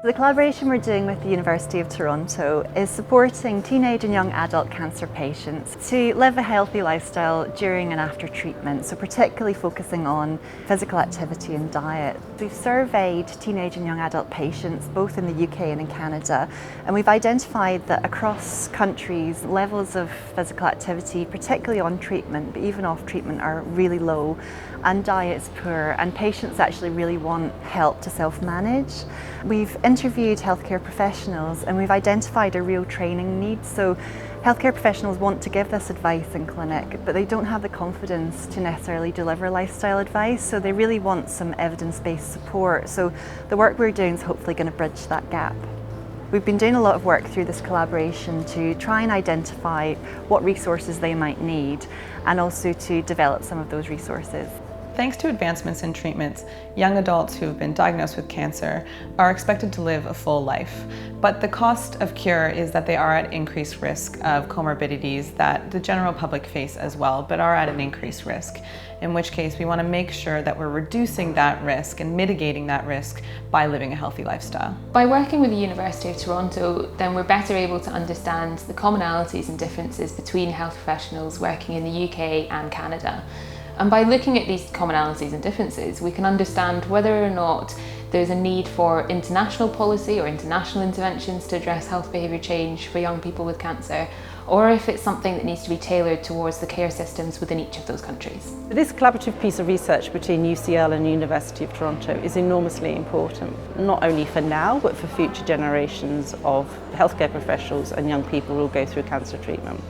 The collaboration we're doing with the University of Toronto is supporting teenage and young adult cancer patients to live a healthy lifestyle during and after treatment, so particularly focusing on physical activity and diet. We've surveyed teenage and young adult patients both in the UK and in Canada, and we've identified that across countries levels of physical activity, particularly on treatment but even off treatment, are really low, and diet's poor, and patients actually really want help to self-manage. We've interviewed healthcare professionals and we've identified a real training need. So healthcare professionals want to give this advice in clinic, but they don't have the confidence to necessarily deliver lifestyle advice, so they really want some evidence-based support. So the work we're doing is hopefully going to bridge that gap. We've been doing a lot of work through this collaboration to try and identify what resources they might need and also to develop some of those resources. Thanks to advancements in treatments, young adults who have been diagnosed with cancer are expected to live a full life. But the cost of cure is that they are at increased risk of comorbidities that the general public face as well, but are at an increased risk. In which case, we want to make sure that we're reducing that risk and mitigating that risk by living a healthy lifestyle. By working with the University of Toronto, then we're better able to understand the commonalities and differences between health professionals working in the UK and Canada. And by looking at these commonalities and differences, we can understand whether or not there's a need for international policy or international interventions to address health behaviour change for young people with cancer, or if it's something that needs to be tailored towards the care systems within each of those countries. This collaborative piece of research between UCL and University of Toronto is enormously important, not only for now, but for future generations of healthcare professionals and young people who will go through cancer treatment.